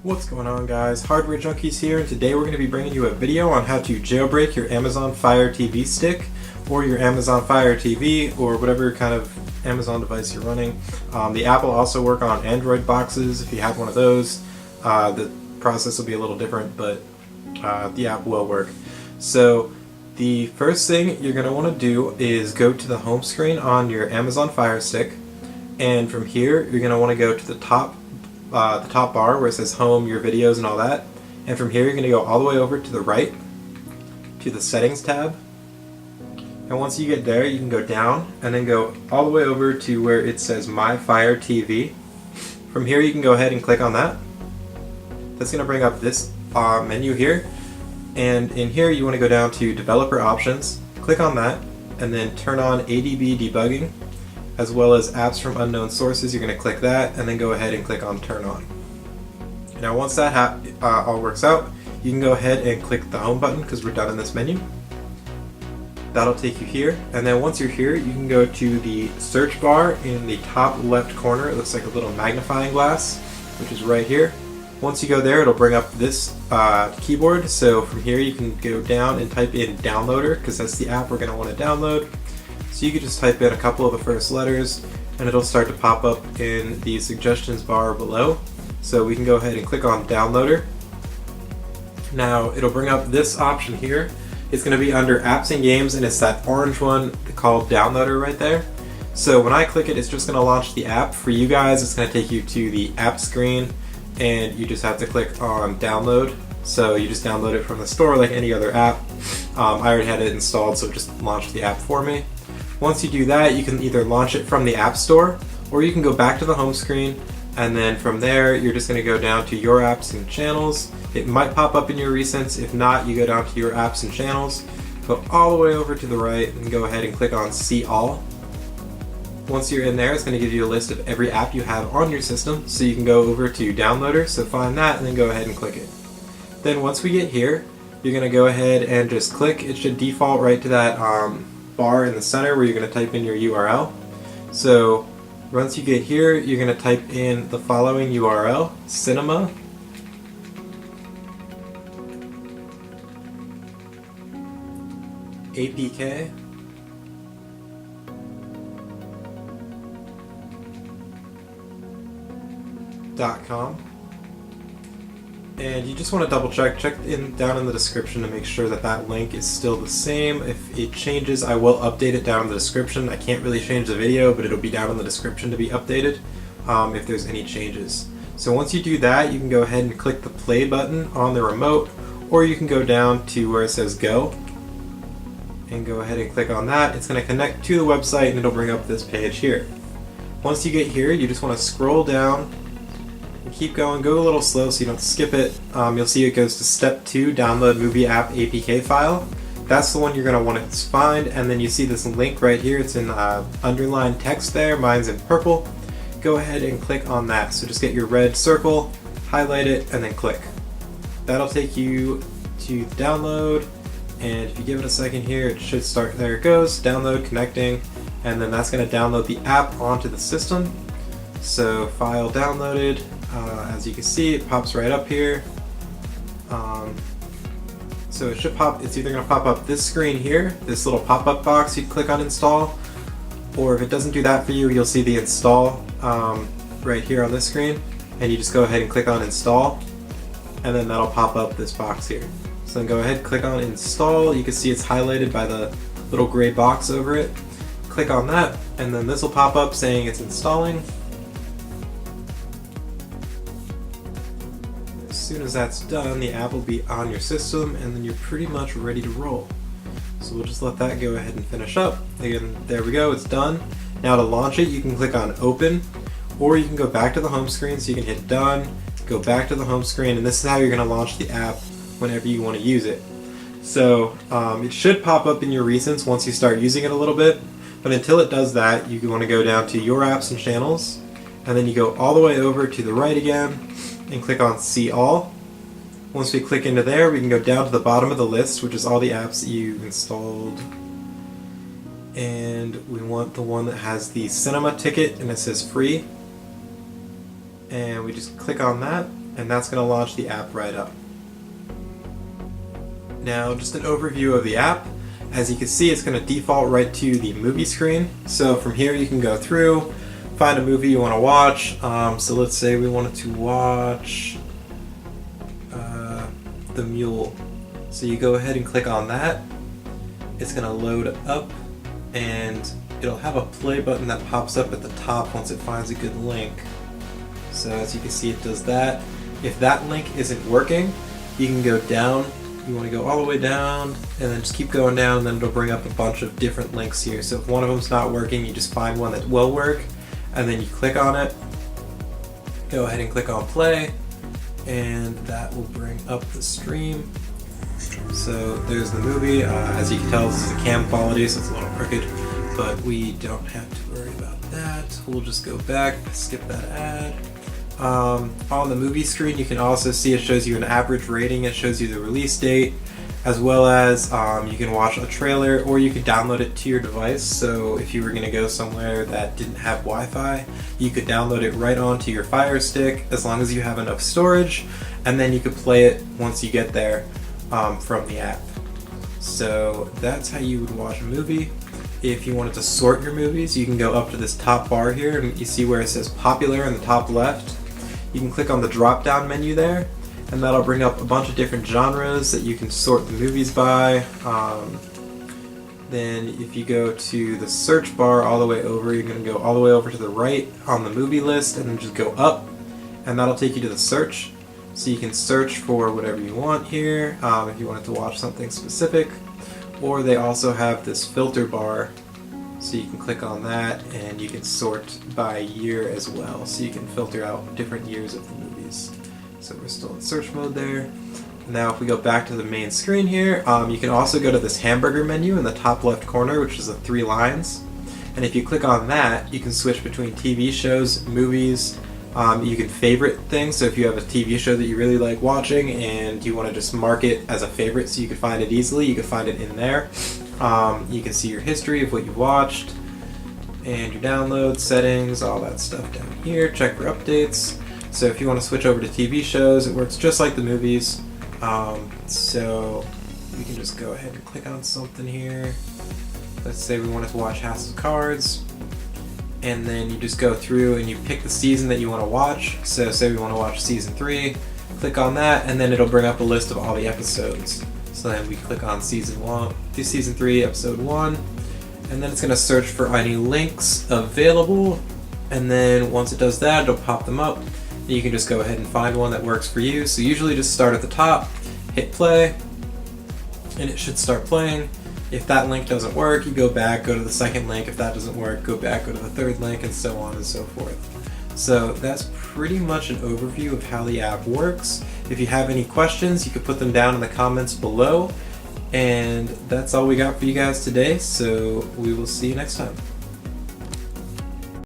What's going on, guys? Hardware Junkies here, and today we're going to be bringing you a video on how to jailbreak your Amazon Fire TV stick or your Amazon Fire TV or whatever kind of Amazon device you're running. The app will also work on Android boxes if you have one of those. The process will be a little different, but the app will work. So the first thing you're going to want to do is go to the home screen on your Amazon Fire Stick, and from here you're going to want to go to the top bar where it says home, your videos and all that, and from here you're going to go all the way over to the right to the settings tab, and once you get there you can go down and then go all the way over to where it says My Fire TV. From here you can go ahead and click on that. That's going to bring up this menu here, and in here you want to go down to developer options, click on that, and then turn on ADB debugging as well as apps from unknown sources. You're going to click that and then go ahead and click on turn on. Now once that all works out, you can go ahead and click the home button because we're done in this menu. That'll take you here, and then once you're here you can go to the search bar in the top left corner. It looks like a little magnifying glass, which is right here. Once you go there, it'll bring up this keyboard, so from here you can go down and type in downloader because that's the app we're going to want to download. So you can just type in a couple of the first letters and it'll start to pop up in the suggestions bar below. So we can go ahead and click on downloader. Now it'll bring up this option here. It's going to be under apps and games, and it's that orange one called downloader right there. So when I click it, it's just going to launch the app. For you guys, it's going to take you to the app screen and you just have to click on download. So you just download it from the store like any other app. I already had it installed, so it just launched the app for me. Once you do that, you can either launch it from the App Store, or you can go back to the home screen, and then from there you're just going to go down to your apps and channels. It might pop up in your recents. If not, you go down to your apps and channels, go all the way over to the right and go ahead and click on See All. Once you're in there, it's going to give you a list of every app you have on your system, so you can go over to Downloader, so find that and then go ahead and click it. Then once we get here, you're going to go ahead and just click. It should default right to that bar in the center where you're going to type in your URL. So once you get here, you're going to type in the following URL: cinema apk.com. And you just want to double check down in the description to make sure that that link is still the same. If it changes, I will update it down in the description. I can't really change the video, but it'll be down in the description to be updated if there's any changes. So once you do that, you can go ahead and click the play button on the remote, or you can go down to where it says go and go ahead and click on that. It's going to connect to the website and it'll bring up this page here. Once you get here, you just want to scroll down and keep going. Go a little slow so you don't skip it. You'll see it goes to step 2, download movie app APK file. That's the one you're going to want to find, and then you see this link right here. It's in underlined text there. Mine's in purple. Go ahead and click on that. So just get your red circle, highlight it, and then click. That'll take you to download, and if you give it a second here, it should start. There it goes, download, connecting, and then that's going to download the app onto the system. So file downloaded. As you can see, it pops right up here. So it should pop. It's either going to pop up this screen here, this little pop-up box. You click on install, or if it doesn't do that for you, you'll see the install right here on this screen, and you just go ahead and click on install, and then that'll pop up this box here. So then go ahead, click on install. You can see it's highlighted by the little gray box over it. Click on that, and then this will pop up saying it's installing. As soon as that's done, the app will be on your system, and then you're pretty much ready to roll. So we'll just let that go ahead and finish up. Again, there we go, it's done. Now to launch it, you can click on open, or you can go back to the home screen, so you can hit done, go back to the home screen, and this is how you're going to launch the app whenever you want to use it. So it should pop up in your recents once you start using it a little bit, but until it does that, you want to go down to your apps and channels, and then you go all the way over to the right again and click on See All. Once we click into there, we can go down to the bottom of the list, which is all the apps that you installed, and we want the one that has the cinema ticket and it says free, and we just click on that, and that's going to launch the app right up. Now, just an overview of the app. As you can see, it's going to default right to the movie screen. So from here you can go through, find a movie you want to watch. So let's say we wanted to watch The Mule. So you go ahead and click on that. It's going to load up, and it'll have a play button that pops up at the top once it finds a good link. So as you can see, it does that. If that link isn't working, you can go down. You want to go all the way down, and then just keep going down, and then it'll bring up a bunch of different links here. So if one of them's not working, you just find one that will work, and then you click on it. Go ahead and click on play, and that will bring up the stream. So there's the movie. As you can tell, this is the cam quality, so it's a little crooked, but we don't have to worry about that. We'll just go back, skip that ad. On the movie screen, you can also see it shows you an average rating, it shows you the release date, as well as you can watch a trailer, or you could download it to your device. So if you were going to go somewhere that didn't have Wi-Fi, you could download it right onto your Fire Stick as long as you have enough storage, and then you could play it once you get there from the app. So that's how you would watch a movie. If you wanted to sort your movies, you can go up to this top bar here, and you see where it says popular in the top left. You can click on the drop down menu there, and that'll bring up a bunch of different genres that you can sort the movies by. Then if you go to the search bar all the way over, you're going to go all the way over to the right on the movie list, and then just go up, and that'll take you to the search. So you can search for whatever you want here, if you wanted to watch something specific. Or they also have this filter bar, so you can click on that, and you can sort by year as well, so you can filter out different years of the movies. So we're still in search mode there. Now if we go back to the main screen here, you can also go to this hamburger menu in the top left corner, which is the 3 lines. And if you click on that, you can switch between TV shows, movies. You can favorite things, so if you have a TV show that you really like watching and you want to just mark it as a favorite so you can find it easily, you can find it in there. You can see your history of what you watched, and your downloads, settings, all that stuff down here. Check for updates. So if you want to switch over to TV shows, it works just like the movies. So we can just go ahead and click on something here. Let's say we wanted to watch House of Cards. And then you just go through and you pick the season that you want to watch. So say we want to watch season 3, click on that, and then it'll bring up a list of all the episodes. So then we click on season 3, episode 1, and then it's going to search for any links available. And then once it does that, it'll pop them up. And you can just go ahead and find one that works for you. So usually just start at the top, hit play, and it should start playing. If that link doesn't work, you go back, go to the second link. If that doesn't work, go back, go to the third link, and so on and so forth. So that's pretty much an overview of how the app works. If you have any questions, you can put them down in the comments below. And that's all we got for you guys today, so we will see you next time.